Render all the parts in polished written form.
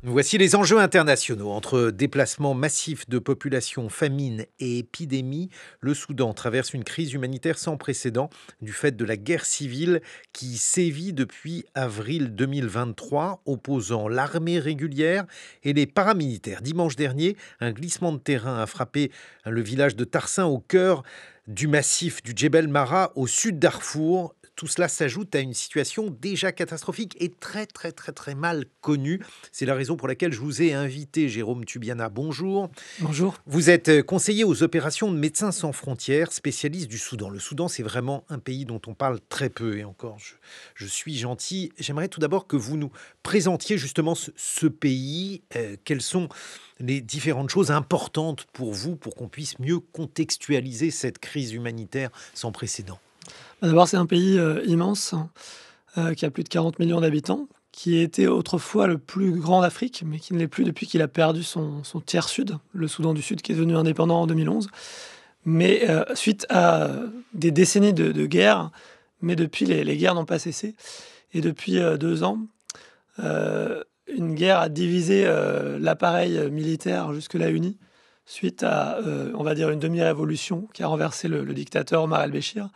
Voici les enjeux internationaux. Entre déplacements massifs de population, famine et épidémie, le Soudan traverse une crise humanitaire sans précédent du fait de la guerre civile qui sévit depuis avril 2023, opposant l'armée régulière et les paramilitaires. Dimanche dernier, un glissement de terrain a frappé le village de Tarsin au cœur du massif du Djebel Mara au sud Darfour. Tout cela s'ajoute à une situation déjà catastrophique et très mal connue. C'est la raison pour laquelle je vous ai invité, Jérôme Tubiana. Bonjour. Bonjour. Vous êtes conseiller aux opérations de Médecins sans frontières, spécialiste du Soudan. Le Soudan, c'est vraiment un pays dont on parle très peu. Et encore, je suis gentil. J'aimerais tout d'abord que vous nous présentiez justement ce pays. Quelles sont les différentes choses importantes pour vous pour qu'on puisse mieux contextualiser cette crise humanitaire sans précédent? D'abord, c'est un pays immense qui a plus de 40 millions d'habitants, qui était autrefois le plus grand d'Afrique, mais qui ne l'est plus depuis qu'il a perdu son tiers sud, le Soudan du Sud, qui est devenu indépendant en 2011. Mais suite à des décennies de guerre, mais depuis, les guerres n'ont pas cessé. Et depuis 2 ans, une guerre a divisé l'appareil militaire jusque-là uni, suite à, on va dire, une demi-révolution qui a renversé le dictateur Omar el-Béchir.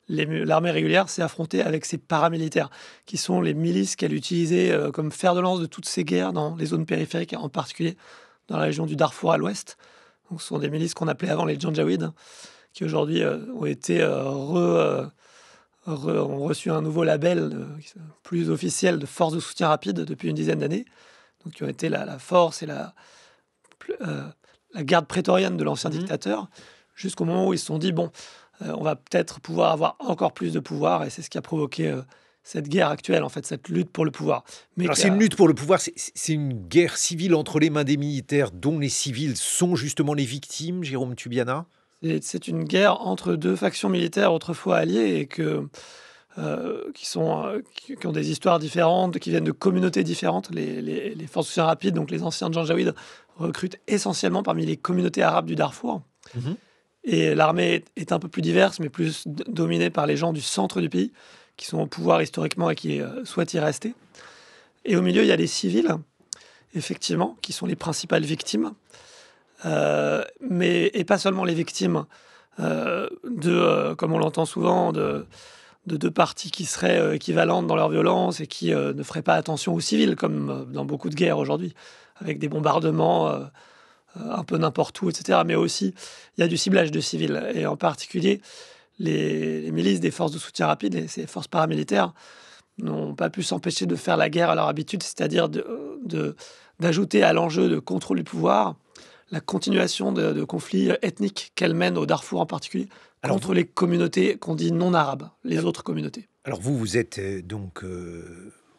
L'armée régulière s'est affrontée avec ses paramilitaires, qui sont les milices qu'elle utilisait comme fer de lance de toutes ces guerres dans les zones périphériques, en particulier dans la région du Darfour à l'ouest. Donc, ce sont des milices qu'on appelait avant les Janjaweed, qui aujourd'hui ont été ont reçu un nouveau label plus officiel de force de soutien rapide depuis une dizaine d'années, donc qui ont été la force et la garde prétorienne de l'ancien dictateur, jusqu'au moment où ils se sont dit, bon, on va peut-être pouvoir avoir encore plus de pouvoir, et c'est ce qui a provoqué cette guerre actuelle, en fait, cette lutte pour le pouvoir. Mais Alors c'est une lutte pour le pouvoir, c'est une guerre civile entre les mains des militaires dont les civils sont justement les victimes, Jérôme Tubiana? C'est une guerre entre deux factions militaires autrefois alliées et qui ont des histoires différentes, qui viennent de communautés différentes. Les forces de soutien rapide, donc les anciens Janjaweed, recrutent essentiellement parmi les communautés arabes du Darfour. Mhm. Et l'armée est un peu plus diverse, mais plus dominée par les gens du centre du pays, qui sont au pouvoir historiquement et qui souhaitent y rester. Et au milieu, il y a les civils, effectivement, qui sont les principales victimes. Et pas seulement les victimes comme on l'entend souvent, de deux parties qui seraient équivalentes dans leur violence et qui ne feraient pas attention aux civils, comme dans beaucoup de guerres aujourd'hui, avec des bombardements un peu n'importe où, etc. Mais aussi, il y a du ciblage de civils, et en particulier, les milices des forces de soutien rapide, ces forces paramilitaires, n'ont pas pu s'empêcher de faire la guerre à leur habitude, c'est-à-dire d'ajouter à l'enjeu de contrôle du pouvoir la continuation de conflits ethniques qu'elle mène au Darfour en particulier, contre les communautés qu'on dit non arabes, les autres communautés. Alors vous êtes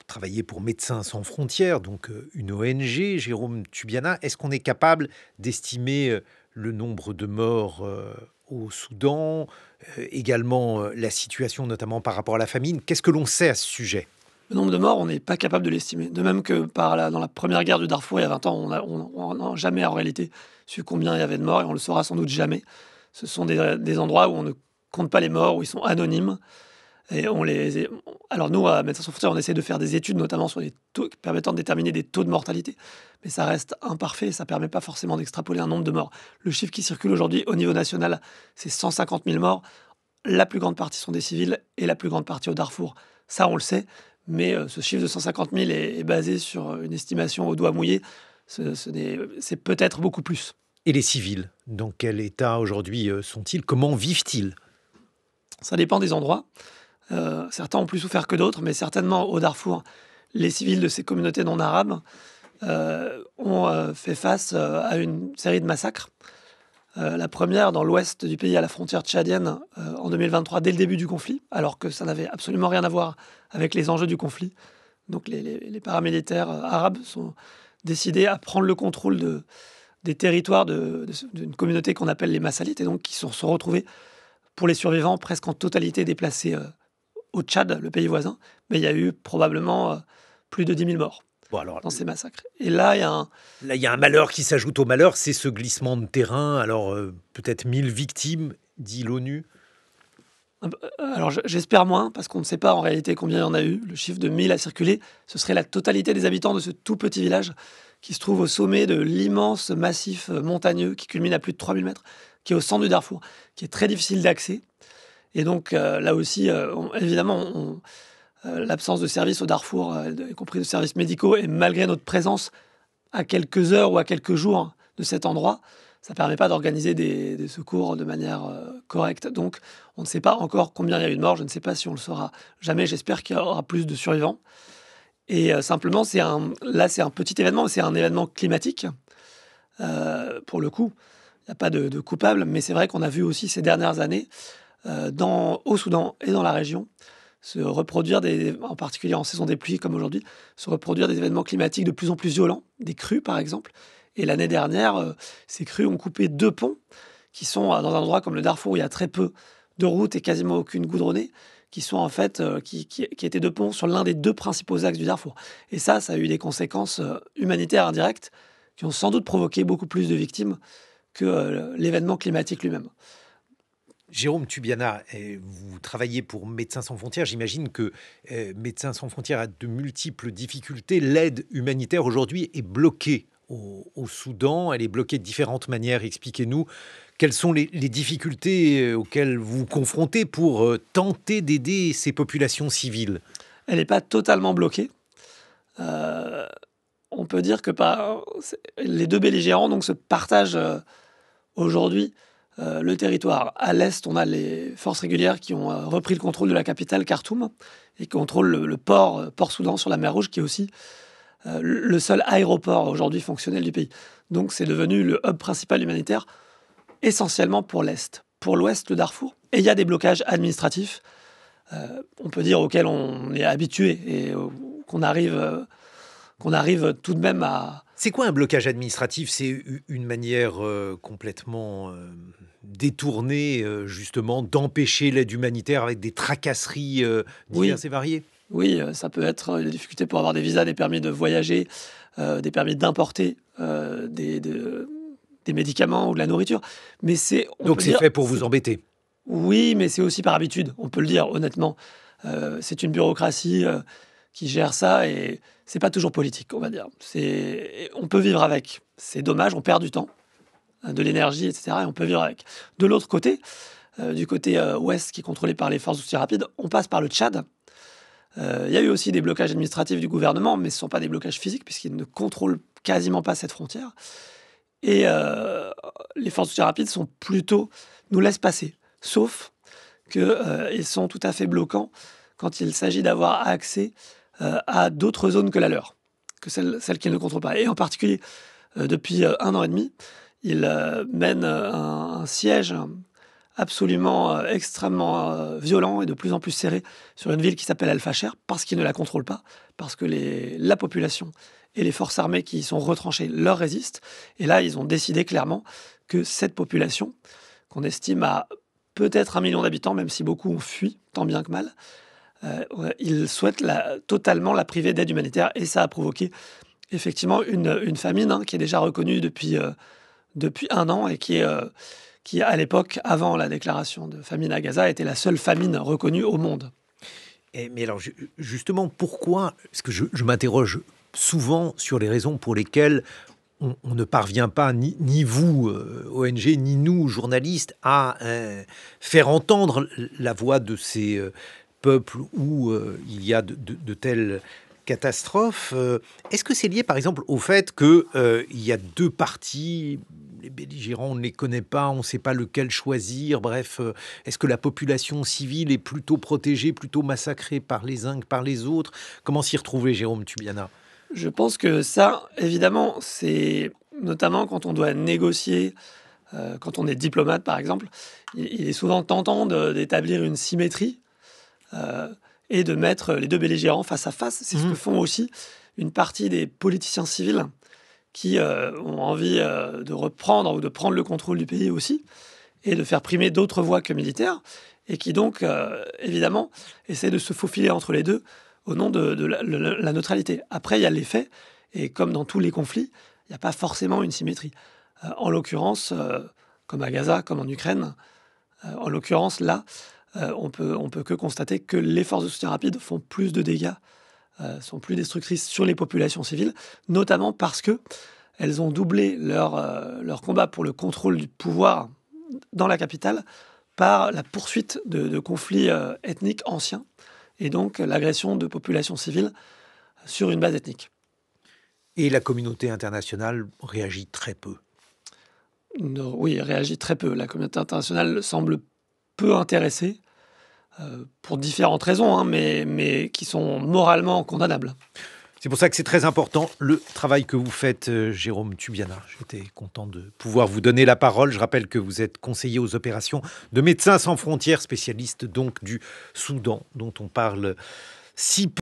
travaillez pour Médecins sans frontières, donc une ONG, Jérôme Tubiana. Est-ce qu'on est capable d'estimer le nombre de morts au Soudan, également la situation notamment par rapport à la famine? Qu'est-ce que l'on sait à ce sujet? Le nombre de morts, on n'est pas capable de l'estimer. De même que dans la première guerre du Darfour, il y a 20 ans, on n'a jamais en réalité su combien il y avait de morts, et on le saura sans doute jamais. Ce sont des endroits où on ne compte pas les morts, où ils sont anonymes. Et alors nous, à Médecins sans frontières, on essaie de faire des études, notamment sur les taux permettant de déterminer des taux de mortalité. Mais ça reste imparfait, ça ne permet pas forcément d'extrapoler un nombre de morts. Le chiffre qui circule aujourd'hui au niveau national, c'est 150 000 morts. La plus grande partie sont des civils, et la plus grande partie au Darfour. Ça, on le sait. Mais ce chiffre de 150 000 est basé sur une estimation au doigt mouillé. C'est peut-être beaucoup plus. Et les civils, dans quel état aujourd'hui sont-ils? Comment vivent-ils? Ça dépend des endroits. Certains ont plus souffert que d'autres, mais certainement au Darfour, les civils de ces communautés non arabes ont fait face à une série de massacres. La première dans l'ouest du pays, à la frontière tchadienne, en 2023, dès le début du conflit, alors que ça n'avait absolument rien à voir avec les enjeux du conflit. Donc les paramilitaires arabes sont décidés à prendre le contrôle des territoires d'une communauté qu'on appelle les Massalites, et donc qui se sont retrouvés, pour les survivants, presque en totalité déplacés au Tchad, le pays voisin. Mais il y a eu probablement plus de 10 000 morts. Bon, alors, dans ces massacres. Et là, il y a un malheur qui s'ajoute au malheur, c'est ce glissement de terrain. Alors, peut-être 1000 victimes, dit l'ONU. Alors j'espère moins, parce qu'on ne sait pas en réalité combien il y en a eu. Le chiffre de 1000 a circulé. Ce serait la totalité des habitants de ce tout petit village qui se trouve au sommet de l'immense massif montagneux qui culmine à plus de 3000 mètres, qui est au centre du Darfour, qui est très difficile d'accès. Et donc là aussi, l'absence de services au Darfour, y compris de services médicaux, et malgré notre présence à quelques heures ou à quelques jours de cet endroit, ça ne permet pas d'organiser des secours de manière correcte. Donc, on ne sait pas encore combien il y a eu de morts. Je ne sais pas si on le saura jamais. J'espère qu'il y aura plus de survivants. Et simplement, c'est un petit événement, c'est un événement climatique. Pour le coup, il n'y a pas de coupable, mais c'est vrai qu'on a vu aussi ces dernières années, au Soudan et dans la région, se reproduire, en particulier en saison des pluies comme aujourd'hui, se reproduire des événements climatiques de plus en plus violents, des crues par exemple. Et l'année dernière, ces crues ont coupé 2 ponts qui sont dans un endroit comme le Darfour où il y a très peu de routes et quasiment aucune goudronnée, qui sont en fait qui étaient 2 ponts sur l'un des 2 principaux axes du Darfour. Et ça a eu des conséquences humanitaires indirectes qui ont sans doute provoqué beaucoup plus de victimes que l'événement climatique lui-même. Jérôme Tubiana, vous travaillez pour Médecins sans frontières. J'imagine que Médecins sans frontières a de multiples difficultés. L'aide humanitaire aujourd'hui est bloquée au Soudan. Elle est bloquée de différentes manières. Expliquez-nous quelles sont les difficultés auxquelles vous vous confrontez pour tenter d'aider ces populations civiles. Elle n'est pas totalement bloquée. Euh, on peut dire que les 2 belligérants donc, se partagent aujourd'hui le territoire. À l'est, on a les forces régulières qui ont repris le contrôle de la capitale, Khartoum, et qui contrôlent le port Soudan sur la mer Rouge, qui est aussi le seul aéroport aujourd'hui fonctionnel du pays. Donc c'est devenu le hub principal humanitaire, essentiellement pour l'Est. Pour l'Ouest, le Darfour. Et il y a des blocages administratifs, on peut dire auxquels on est habitué et qu'on arrive tout de même à... C'est quoi un blocage administratif? C'est une manière complètement détournée, justement, d'empêcher l'aide humanitaire avec des tracasseries diverses Oui, et variées? oui, ça peut être des difficultés pour avoir des visas, des permis de voyager, des permis d'importer des médicaments ou de la nourriture. Mais on Donc peut c'est dire, fait pour vous embêter. oui, mais c'est aussi par habitude, on peut le dire honnêtement. C'est une bureaucratie qui gère ça et c'est pas toujours politique, on va dire. On peut vivre avec. C'est dommage, on perd du temps, de l'énergie, etc. Et on peut vivre avec. De l'autre côté, du côté ouest qui est contrôlé par les forces d'outils rapides, on passe par le Tchad. Il y a eu aussi des blocages administratifs du gouvernement, mais ce ne sont pas des blocages physiques puisqu'ils ne contrôlent quasiment pas cette frontière. Et les forces d'outils rapides nous laissent passer, sauf qu'ils sont tout à fait bloquants quand il s'agit d'avoir accès à d'autres zones que la leur, que celles qu'ils ne contrôlent pas. Et en particulier, depuis 1 an et demi, ils mènent un siège absolument extrêmement violent et de plus en plus serré sur une ville qui s'appelle Al-Fasher, parce qu'ils ne la contrôlent pas, parce que la population et les forces armées qui y sont retranchées leur résistent. Et là, ils ont décidé clairement que cette population, qu'on estime à peut-être 1 million d'habitants, même si beaucoup ont fui, tant bien que mal, ils souhaitent totalement la priver d'aide humanitaire. Et ça a provoqué effectivement une famine qui est déjà reconnue depuis 1 an et qui, à l'époque, avant la déclaration de famine à Gaza, était la seule famine reconnue au monde. Mais alors, justement, pourquoi? Parce que je m'interroge souvent sur les raisons pour lesquelles on ne parvient pas, ni vous, ONG, ni nous, journalistes, à faire entendre la voix de ces peuples où il y a de telles catastrophes. Est-ce que c'est lié, par exemple, au fait qu'il y a 2 partis, les belligérants, on ne les connaît pas, on ne sait pas lequel choisir, bref, est-ce que la population civile est plutôt protégée, plutôt massacrée par les uns que par les autres? Comment s'y retrouver, Jérôme Tubiana? Je pense que ça, évidemment, c'est notamment quand on doit négocier, quand on est diplomate, par exemple, il est souvent tentant d'établir une symétrie euh, et de mettre les 2 belligérants face à face. C'est ce que font aussi une partie des politiciens civils qui ont envie de reprendre ou de prendre le contrôle du pays aussi et de faire primer d'autres voies que militaires et qui donc, évidemment, essaient de se faufiler entre les deux au nom de la neutralité. Après, il y a les faits et comme dans tous les conflits, il n'y a pas forcément une symétrie. En l'occurrence, comme à Gaza, comme en Ukraine, en l'occurrence, là, on peut que constater que les forces de soutien rapide font plus de dégâts, sont plus destructrices sur les populations civiles, notamment parce qu'elles ont doublé leur combat pour le contrôle du pouvoir dans la capitale par la poursuite de conflits ethniques anciens et donc l'agression de populations civiles sur une base ethnique. Et la communauté internationale réagit très peu. Oui, elle réagit très peu. La communauté internationale semble peu intéressée, pour différentes raisons, hein, mais qui sont moralement condamnables. C'est pour ça que c'est très important le travail que vous faites, Jérôme Tubiana. J'étais content de pouvoir vous donner la parole. Je rappelle que vous êtes conseiller aux opérations de Médecins sans frontières, spécialiste donc du Soudan, dont on parle si peu.